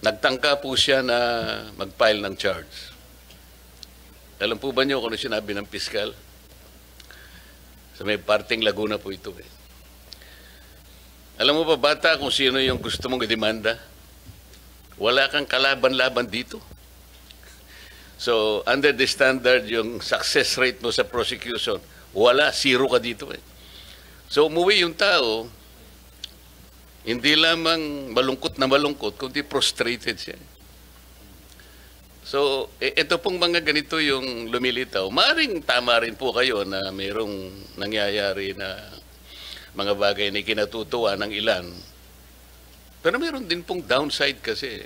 nagtangka po siya na mag-file ng charge. Alam po ba niyo kung ano sinabi ng piskal? Sa may parting Laguna po ito eh. Alam mo ba, bata, kung sino yung gusto mong idemanda? Wala kang kalaban-laban dito. So, under the standard, yung success rate mo sa prosecution, wala, zero ka dito eh. So, umuwi yung tao, hindi lamang malungkot na malungkot, kundi prostrated siya. So, ito pong mga ganito yung lumilitaw. Maaring tama rin po kayo na mayroong nangyayari na mga bagay na kinatutuwa ng ilan. Pero mayroon din pong downside kasi.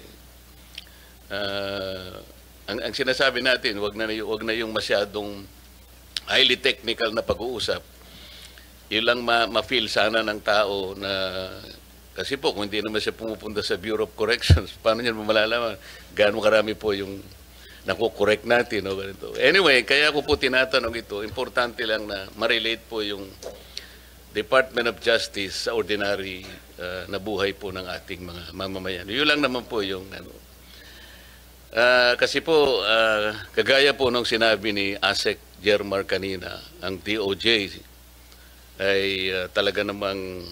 Ang sinasabi natin, wag na yung masyadong highly technical na pag-uusap. Yun lang ma-feel sana ng tao na, kasi po kung hindi naman siya pumupunta sa Bureau of Corrections, paano niya malalaman gaano karami po yung nakukorek natin o ganito. Anyway, kaya ko po tinatanong ito, importante lang na ma-relate po yung Department of Justice sa ordinary na buhay po ng ating mga mamamayan. Yun lang naman po yung ano. Kasi po, kagaya po nung sinabi ni ASEC Jermar kanina, ang DOJ ay talaga namang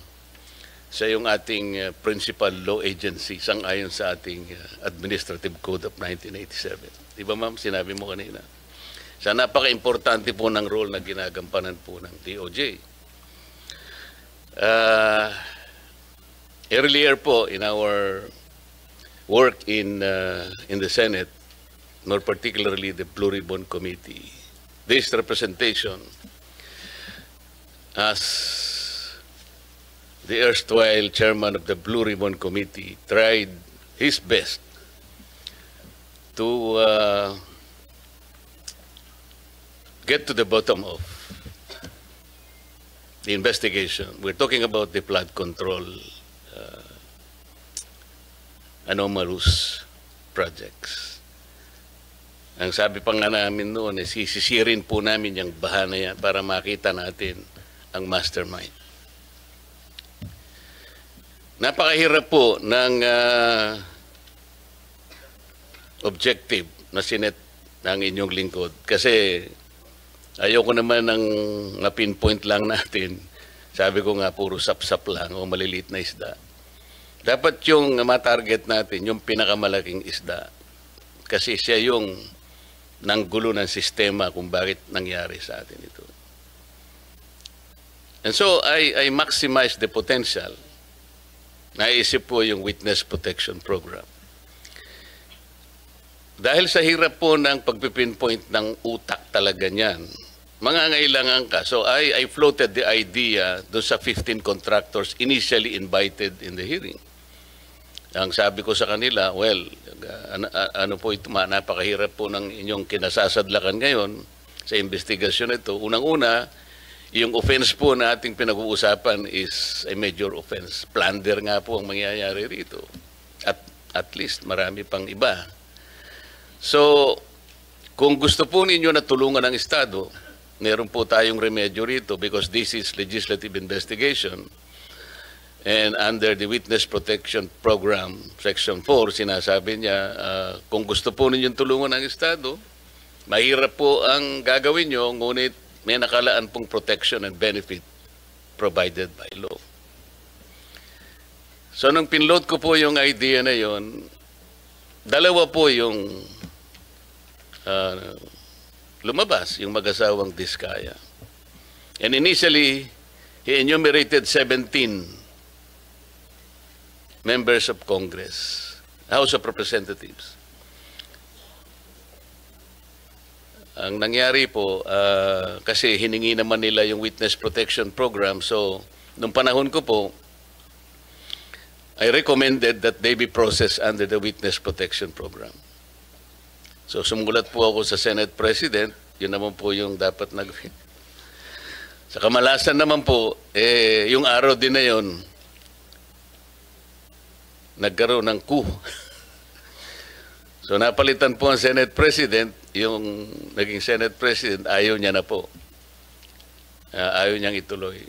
siya yung ating principal law agency sang-ayon sa ating Administrative Code of 1987. Di ba ma'am, sinabi mo kanina? Sa napaka-importante po ng role na ginagampanan po ng DOJ. Earlier po in our work in the Senate, more particularly the Blue Ribbon Committee, this representation as the erstwhile chairman of the Blue Ribbon Committee tried his best to get to the bottom of the investigation. We're talking about the flood control anomalous projects. Ang sabi pa nga namin noon, sisisirin po namin yung baha na yan para makita natin ang mastermind. Napakahirap po ng objective na sinet ng inyong lingkod kasi ayoko naman ng pinpoint lang natin. Sabi ko nga, puro sapsap lang o maliliit na isda. Dapat yung matarget natin, yung pinakamalaking isda. Kasi siya yung nanggulo ng sistema kung bakit nangyari sa atin ito. And so, I maximize the potential. Naisip po yung Witness Protection Program. Dahil sa hirap po ng pagpipinpoint ng utak talaga niyan, mangangailangan ka. So I floated the idea doon sa 15 contractors initially invited in the hearing. Ang sabi ko sa kanila, well, ano po ito, napakahirap po ng inyong kinasasadlakan ngayon sa investigasyon ito. Unang-una, yung offense po na ating pinag-uusapan is a major offense. Plunder nga po ang mangyayari rito. At least marami pang iba. So, kung gusto po ninyo na tulungan ng Estado, meron po tayong remedyo rito because this is legislative investigation. And under the Witness Protection Program, Section 4, sinasabi niya, kung gusto po ninyong tulungan ng Estado, mahirap po ang gagawin nyo, ngunit may nakalaan pong protection and benefit provided by law. So, nung pinload ko po yung idea na yon, dalawa po yung lumabas, yung mag-asawang Diskaya. And initially, he enumerated 17 members of Congress, House of Representatives. Ang nangyari po, kasi hiningi naman nila yung Witness Protection Program, so nung panahon ko po, I recommended that they be processed under the Witness Protection Program. So sumulat po ako sa Senate President, yun naman po yung dapat nagawin. Sa kamalasan naman po, yung araw din na yun, nagkaroon ng coup. So napalitan po ang Senate President, yung naging Senate President, ayaw niya na po. Ayaw niyang ituloy.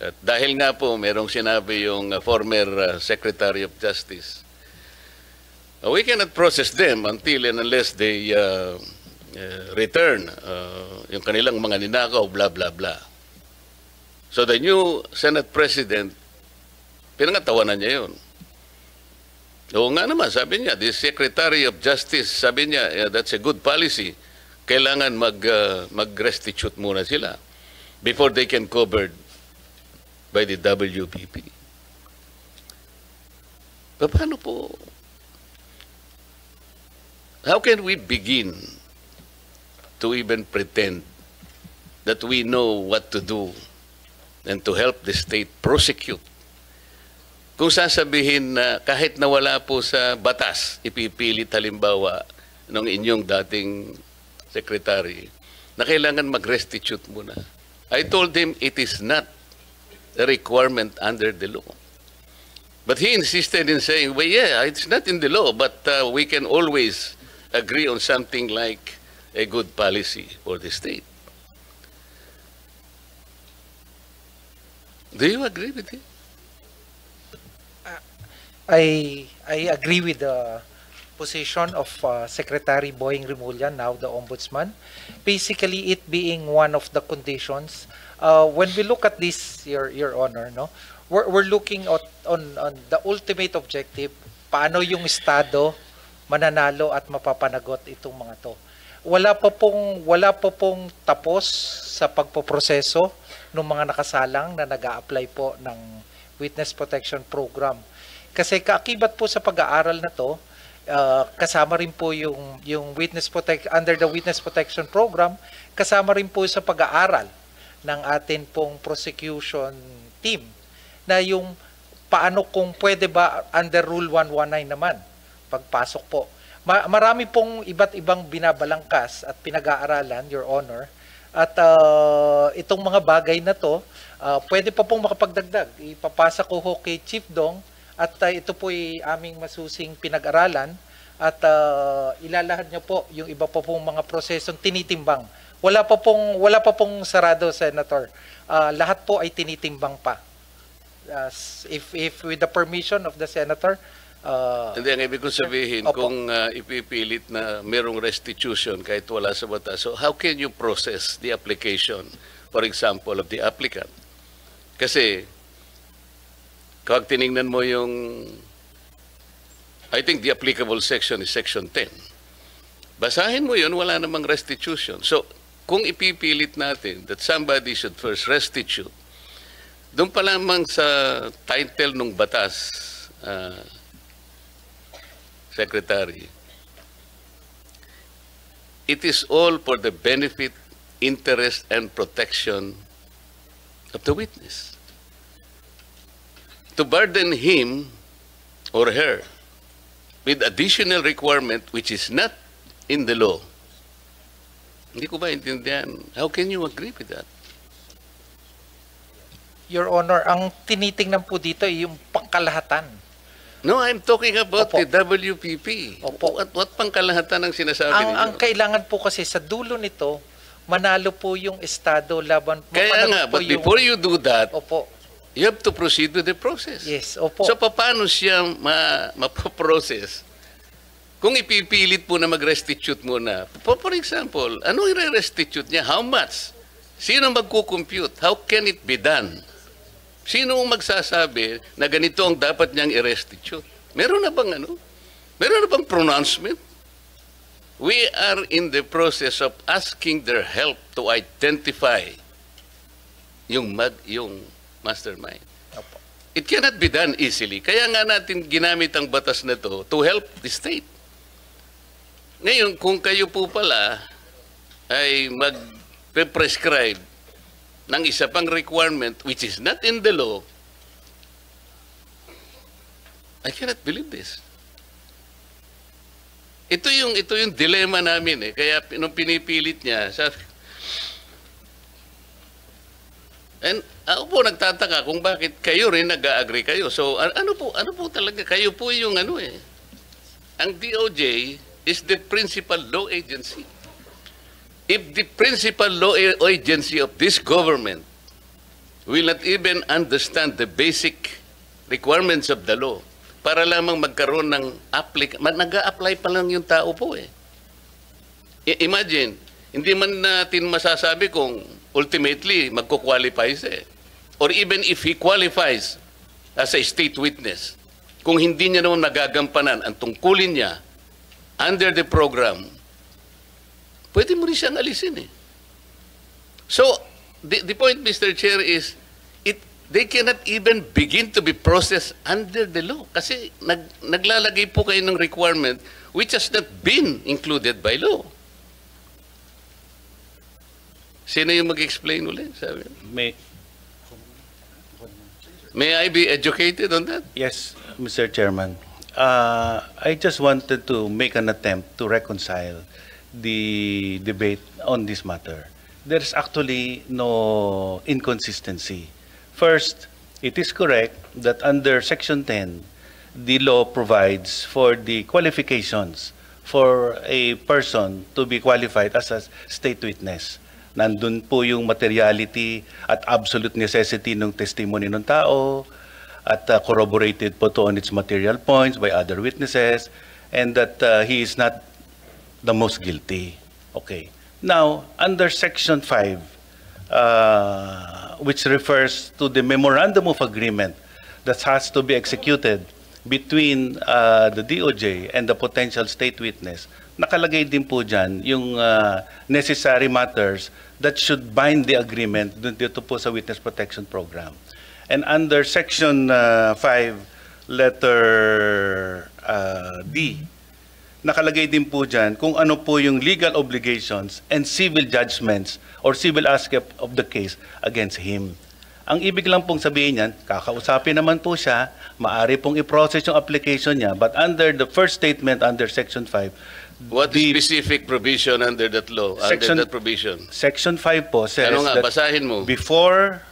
At dahil nga po, merong sinabi yung former Secretary of Justice We cannot process them until and unless they return yung kanilang mga ninakaw, blah, blah, blah. So the new Senate President, pinangatawanan niya yun. Oo nga naman, sabi niya, the Secretary of Justice, sabi niya, yeah, that's a good policy. Kailangan mag-restitute muna sila before they can covered by the WPP. Paano po? How can we begin to even pretend that we know what to do and to help the state prosecute? Kung sasabihin na kahit nawala po sa batas, ipipilit halimbawa ng inyong dating secretary na kailangan mag-restitute muna. I told him it is not a requirement under the law. But he insisted in saying, well, yeah, it's not in the law, but we can always agree on something like a good policy for the state. Do you agree with him? I agree with the position of Secretary Boying Rimulya, now the Ombudsman. Basically, it being one of the conditions. When we look at this, Your Honor, no, we're looking at on the ultimate objective. Paano yung Estado mananalo at mapapanagot itong mga to? Wala pa pong tapos sa pagpoproseso ng mga nakasalang na nag-a-apply po ng Witness Protection Program. Kasi kaakibat po sa pag-aaral na to, kasama rin po yung under the Witness Protection Program, kasama rin po sa pag-aaral ng atin pong prosecution team na yung paano kung pwede ba under Rule 119 naman pagpasok po. Marami pong iba't ibang binabalangkas at pinag-aaralan, Your Honor, at itong mga bagay na to, pwede pa pong makapagdagdag. Ipapasa ko ho kay Chief Dong at ito po ay aming masusing pinag-aralan at ilalahad niyo po yung iba pa pong mga prosesong tinitimbang. Wala pa pong sarado, Senator. Lahat po ay tinitimbang pa. If with the permission of the Senator, hindi, ang ibig kong sabihin, kung ipipilit na merong restitution kahit wala sa batas, so how can you process the application, for example, of the applicant? Kasi, kapag tinignan mo yung, I think the applicable section is section 10. Basahin mo yun, wala namang restitution. So, kung ipipilit natin that somebody should first restitute, doon pa lamang sa title ng batas, Secretary, it is all for the benefit, interest, and protection of the witness. To burden him or her with additional requirement which is not in the law, hindi ko ba intindihan? How can you agree with that? Your Honor, ang tinitingnan po dito ay yung pangkalahatan. No, I'm talking about Opo. the WPP. Opo. What pangkalahatan ang sinasabi ninyo? Ang kailangan po kasi sa dulo nito, manalo po yung Estado laban. Kaya nga, but before you do that, Opo. you have to proceed with the process. Yes, opo. So, paano siya mapoprocess? Kung ipipilit po na mag-restitute muna, for example, ano i-restitute niya? How much? Sino magkukompute? How can it be done? Sino ang magsasabi na ganito ang dapat niyang i-restitute? Meron na bang ano? Meron na bang pronouncement? We are in the process of asking their help to identify yung mastermind. Opo. It cannot be done easily. Kaya nga natin ginamit ang batas na to help the state. Ngayon, kung kayo po pala ay mag-prescribe ng isa pang requirement which is not in the law, I cannot believe this. Ito yung dilemma namin eh. Kaya nung pinipilit niya, sabi, and ako po nagtataka kung bakit kayo rin nag-agree kayo. So ano po talaga, kayo po yung ano eh. Ang DOJ is the principal law agency. If the principal law agency of this government will not even understand the basic requirements of the law, para lamang magkaroon ng nag-a-apply pa lang yung tao po eh. Imagine, hindi man natin masasabi kung ultimately magko-qualify siya eh. Or even if he qualifies as a state witness, kung hindi niya naman nagagampanan ang tungkulin niya under the program, pwede mo rin siyang alisin eh. So, the point, Mr. Chair, is they cannot even begin to be processed under the law. Kasi naglalagay po kayo ng requirement which has not been included by law. Sino yung mag-explain ulit? Sabi? May I be educated on that? Yes, Mr. Chairman. I just wanted to make an attempt to reconcile the debate on this matter. There's actually no inconsistency. First, it is correct that under Section 10, the law provides for the qualifications for a person to be qualified as a state witness. Nandun po yung materiality at absolute necessity ng testimony ng tao at corroborated po to on its material points by other witnesses and that he is not the most guilty. Okay. Now, under Section 5, which refers to the memorandum of agreement that has to be executed between the DOJ and the potential state witness, nakalagay din po dyan yung necessary matters that should bind the agreement dito po sa Witness Protection Program. And under Section 5, letter D, nakalagay din po dyan kung ano po yung legal obligations and civil judgments or civil aspect of the case against him. Ang ibig lang pong sabihin niyan, kakausapin naman po siya, maaari pong i-process yung application niya, but under the first statement under Section 5, what is specific provision under that law, under that provision? Section 5 po says Ano nga, that basahin mo. before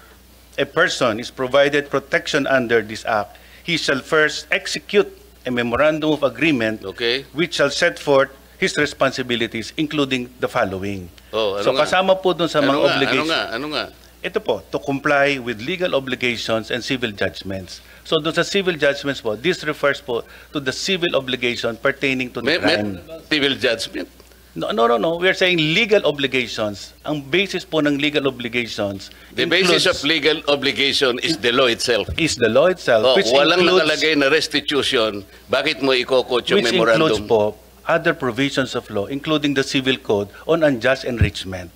a person is provided protection under this act, he shall first execute a memorandum of agreement Okay. which shall set forth his responsibilities, including the following. Oh, ano So nga? kasama po dun sa mga obligations. Ano nga? Ito po, to comply with legal obligations and civil judgments. So doon sa civil judgments po, this refers po to the civil obligation pertaining to the crime. Civil judgment. No. We are saying legal obligations. Ang basis po ng legal obligations The basis of legal obligation is the law itself. is the law itself, Oh, which walang includes, nakalagay na restitution. Bakit mo ikokot yung which includes memorandum? po other provisions of law, including the civil code on unjust enrichment.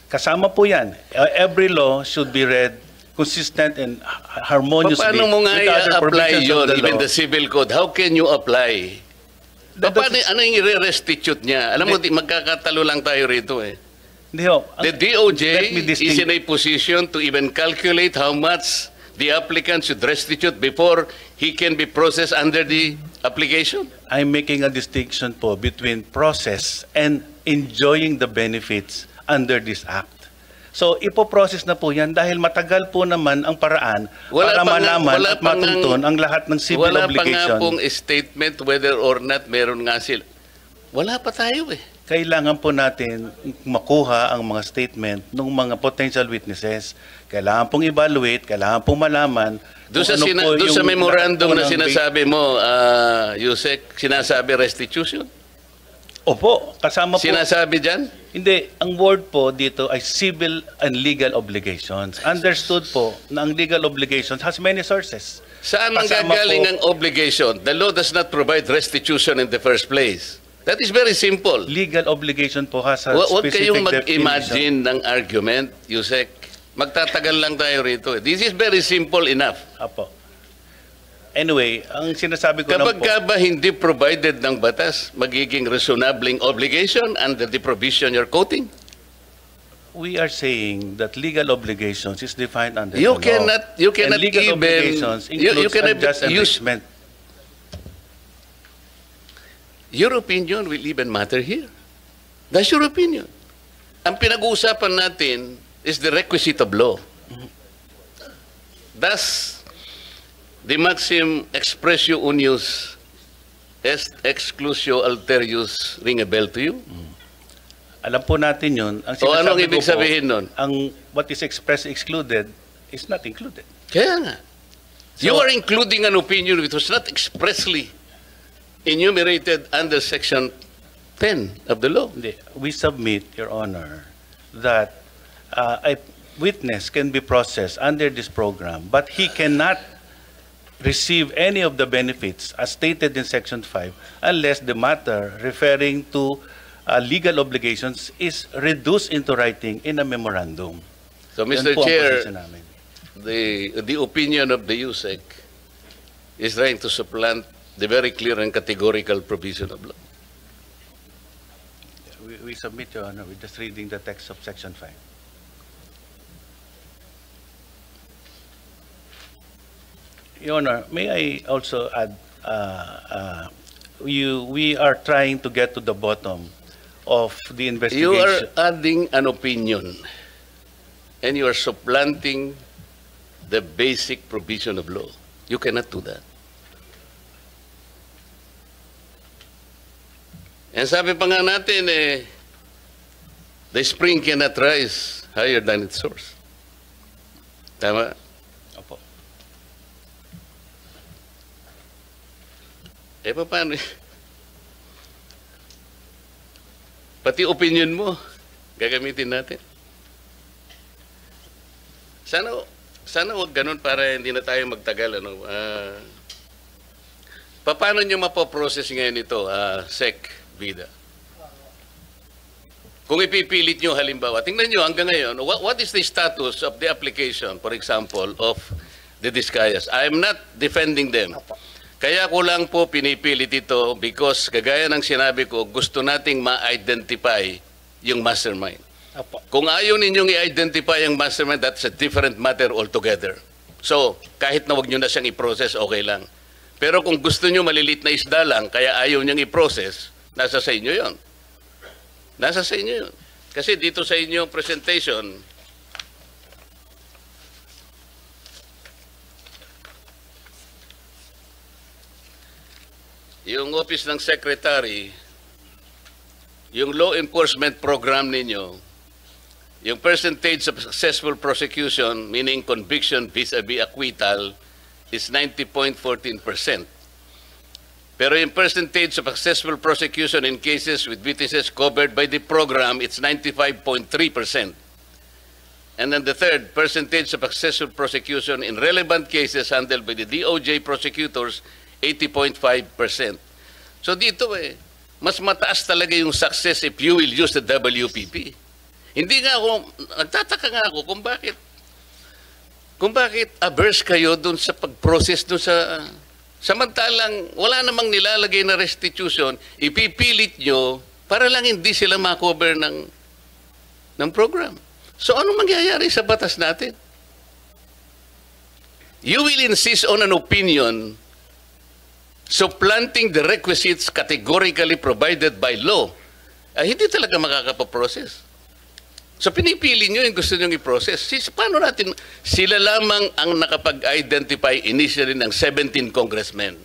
Kasama po yan. Every law should be read consistent and harmoniously Paano mo nga with other i-apply provisions yun, of the even law. the civil code? How can you apply? Paano, ano yung i-restitute niya? Alam mo, magkakatalo lang tayo rito eh. Hindi ho. The Let DOJ me is distinguish- in a position to even calculate how much the applicant should restitute before he can be processed under the application. I'm making a distinction po between process and enjoying the benefits under this act. So, ipoprocess na po yan dahil matagal po naman ang paraan para malaman at matuntun ang lahat ng civil wala obligation. Wala pa nga pong statement whether or not meron nga sila. Wala pa tayo eh. Kailangan po natin makuha ang mga statement ng mga potential witnesses. Kailangan pong evaluate, kailangan pong malaman Doon sa, kung ano po doon sa yung memorandum na lahat po ng sinasabi mo, Yusek, sinasabi restitution? Opo, kasama po. Sinasabi dyan? Hindi, ang word po dito ay civil and legal obligations. Understood po na ang legal obligations has many sources. Saan ang Kasama gagaling po- ang obligation? The law does not provide restitution in the first place. That is very simple. Legal obligation po has a Huwag specific kayong definition. mag-imagine ng argument, Yusek. Magtatagal lang tayo rito. This is very simple enough. Apo. Anyway, ang sinasabi ko lang Kapag po, ka ba hindi provided ng batas, magiging reasonabling obligation under the provision you're quoting? we are saying that legal obligations is defined under You the law. you cannot And legal even, obligations you includes cannot unjust use, enrichment. your opinion will even matter here. That's your opinion. Ang pinag-uusapan natin is the requisite of law. Thus, the maxim expressio unius est exclusio alterius ring a bell to you? Alam po natin yun. Ang O anong sinasabi ibig ko po, sabihin nun? ang what is expressed excluded is not included. Kaya nga. You are including an opinion which was not expressly enumerated under Section 10 of the law. We submit, Your Honor, that a witness can be processed under this program, but he cannot receive any of the benefits as stated in Section 5 unless the matter referring to legal obligations is reduced into writing in a memorandum. So, Yan Mr. po ang Chair, posisyon namin. the opinion of the USEC is trying to supplant the very clear and categorical provision of law. We submit, Your Honor, we're just reading the text of Section 5. Your Honor, may I also add, we are trying to get to the bottom of the investigation. You are adding an opinion and you are supplanting the basic provision of law. You cannot do that. And sabi pa nga natin, the spring cannot rise higher than its source. Tama? Opo. Paano? Pati opinion mo, gagamitin natin. Sana wag ganun para hindi na tayo magtagal. Paano nyo mapoprocess ngayon ito, Sec Vida? Kung ipipilit nyo halimbawa, tingnan nyo hanggang ngayon, what is the status of the application, for example, of the Discayas? I am not defending them. Kaya ko lang po pinipilit ito because kagaya ng sinabi ko, gusto nating ma-identify yung mastermind. Kung ayaw ninyong i-identify yung mastermind, that's a different matter altogether. So, kahit na wag nyo na siyang i-process, okay lang. Pero kung gusto nyo malilit na isda lang, kaya ayaw niyang i-process, nasa sa inyo yon. Nasa sa inyo yun. Kasi dito sa inyong presentation, yung Office ng Secretary, yung law enforcement program ninyo, yung percentage of successful prosecution, meaning conviction vis-a-vis acquittal, is 90.14%. Pero yung percentage of successful prosecution in cases with witnesses covered by the program, it's 95.3%. And then the third, percentage of successful prosecution in relevant cases handled by the DOJ prosecutors, 80.5%. So dito mas mataas talaga yung success if you will use the WPP. Hindi nga ako, nagtataka nga ako kung bakit averse kayo dun sa pag-process dun sa, samantalang wala namang nilalagay na restitution, ipipilit nyo para lang hindi sila makover ng program. So ano mangyayari sa batas natin? You will insist on an opinion supplanting the requisites categorically provided by law. Hindi talaga makakapaprocess. So pinipili nyo yung gusto nyo i-process. Paano natin? Sila lamang ang nakapag-identify initially ng 17 congressmen.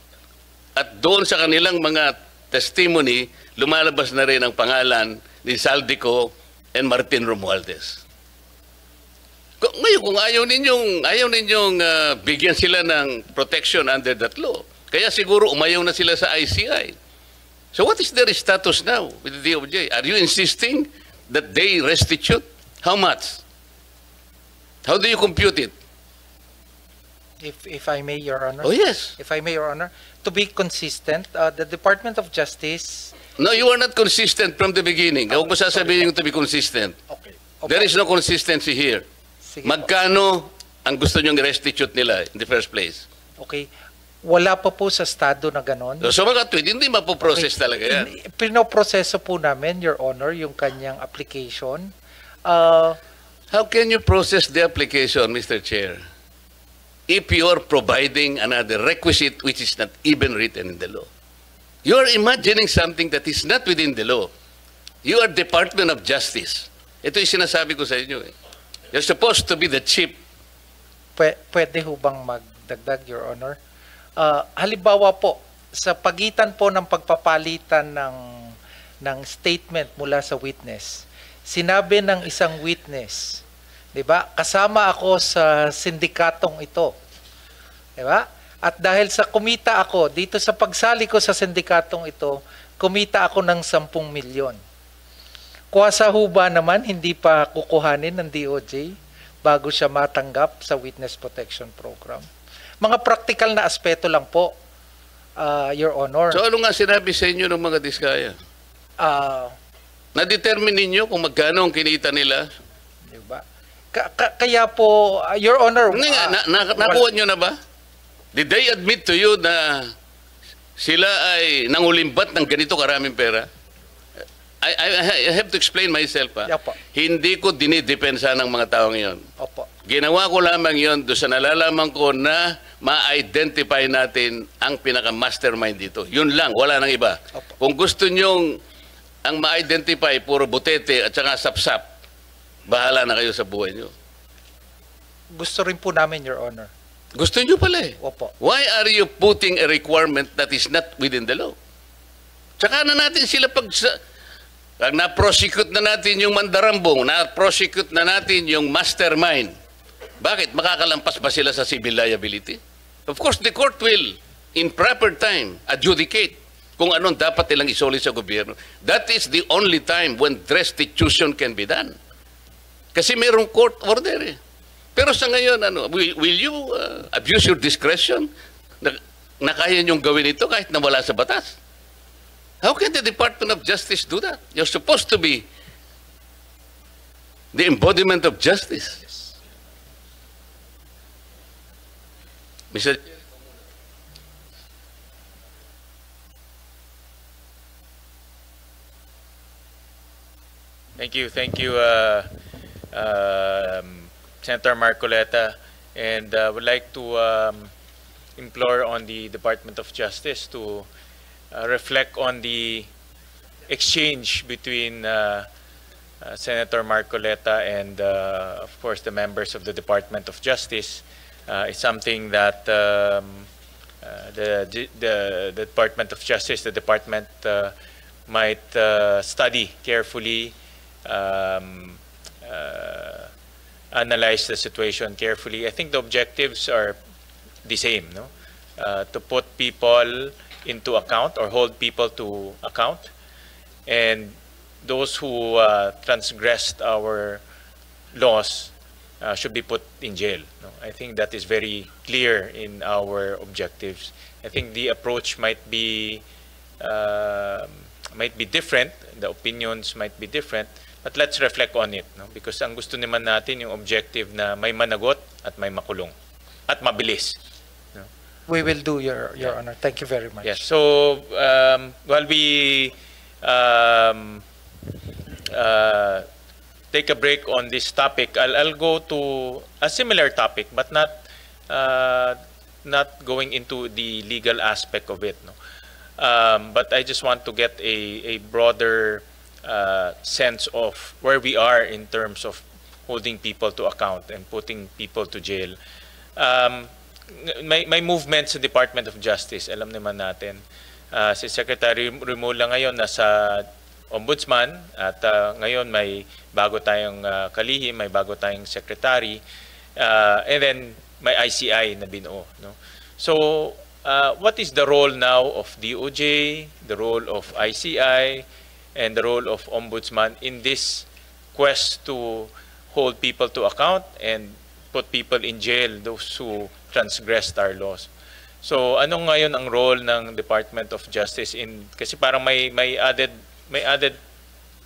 At doon sa kanilang mga testimony, lumalabas na rin ang pangalan ni Saldico and Martin Romualdez. Ngayon, kung ayaw ninyong bigyan sila ng protection under that law, kaya siguro umayaw na sila sa ICI. So what is their status now with the DOJ? Are you insisting that they restitute? How much? How do you compute it? If I may, Your Honor. Oh, yes. If I may, Your Honor, to be consistent, the Department of Justice... No, you are not consistent from the beginning. Huwag mo sasabihin yung to be consistent. Okay. There is no consistency here. Sige. Magkano ang gusto nyong restitute nila in the first place? Okay. Wala pa po sa estado na ganon. So mga tweet, hindi mapoprocess talaga yan. Pinoproseso po namin, Your Honor, yung kanyang application. How can you process the application, Mr. Chair, if you are providing another requisite which is not even written in the law? You are imagining something that is not within the law. You are Department of Justice. Ito yung sinasabi ko sa inyo. You're supposed to be the chief. Pwede ho bang magdagdag, Your Honor? Halimbawa po, sa pagitan po ng pagpapalitan ng statement mula sa witness, sinabi ng isang witness, di ba, kasama ako sa sindikatong ito. Diba? At dahil sa kumita ako, dito sa pagsali ko sa sindikatong ito, kumita ako ng 10 milyon. Kuwasa ho ba naman, hindi pa kukuhanin ng DOJ bago siya matanggap sa Witness Protection Program? Mga practical na aspeto lang po, Your Honor. So ano nga sinabi sa inyo ng mga diskaya? Na-determine ninyo kung magkano ang kinita nila? Diba? Kaya po, Your Honor... Hindi nga, nakuha nyo na ba? Did they admit to you na sila ay nangulimbat ng ganito karaming pera? I have to explain myself. Yapo. Hindi ko dinidepensa ng mga taong iyon. Opo. Ginawa ko lamang yon doon sa nalalaman ko na ma-identify natin ang pinaka-mastermind dito. Yun lang, wala nang iba. Opo. Kung gusto nyong ang ma-identify, puro butete at saka sapsap, bahala na kayo sa buhay nyo. Gusto rin po namin, Your Honor. Gusto nyo pala eh. Opo. Why are you putting a requirement that is not within the law? Tsaka na natin sila pag na-prosecute na natin yung mandarambong, na-prosecute na natin yung mastermind. Bakit? Makakalampas ba sila sa civil liability? Of course, the court will, in proper time, adjudicate kung anong dapat nilang isoli sa gobyerno. That is the only time when restitution can be done. Kasi mayroong court order eh. Pero sa ngayon, will you abuse your discretion na kaya niyong gawin ito kahit na wala sa batas? How can the Department of Justice do that? You're supposed to be the embodiment of justice. Mr. Thank you, Senator Marcoleta, and would like to implore on the Department of Justice to reflect on the exchange between Senator Marcoleta and, of course, the members of the Department of Justice. It's something that the Department of Justice, the department might study carefully, analyze the situation carefully. I think the objectives are the same, no? To put people into account or hold people to account, and those who transgressed our laws should be put in jail. No? I think that is very clear in our objectives. I think the approach might be different, the opinions might be different, but let's reflect on it, no? Because ang gusto naman natin yung objective na may managot at may makulong at mabilis. No? We will do, Your Honor. Thank you very much. Yes. So while we take a break on this topic, I'll go to a similar topic, but not going into the legal aspect of it. No? But I just want to get a broader sense of where we are in terms of holding people to account and putting people to jail. May movements sa Department of Justice, alam naman natin. Si Secretary Remulla ngayon nasa Ombudsman at ngayon may bago tayong kalihim, may bago tayong secretary, and then may ICI na binuo. No? So, what is the role now of DOJ, the role of ICI, and the role of Ombudsman in this quest to hold people to account and put people in jail, those who transgressed our laws? So, ano ngayon ang role ng Department of Justice in, kasi parang may added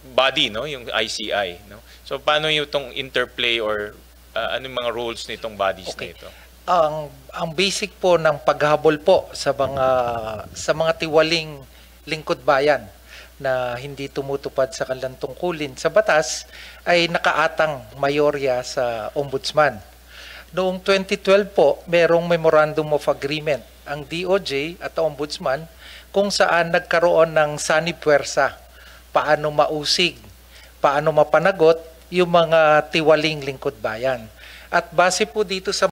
body, no, yung ICI, no? So paano yung tong interplay or ano yung mga roles nitong bodies na ito? Ang basic po ng paghabol po sa mga tiwaling lingkod bayan na hindi tumutupad sa kanilang tungkulin sa batas ay nakaatang mayorya sa Ombudsman. Noong 2012 po, merong Memorandum of Agreement ang DOJ at Ombudsman kung saan nagkaroon ng sanipuwersa, paano mausig, paano mapanagot yung mga tiwaling lingkod bayan. At base po dito sa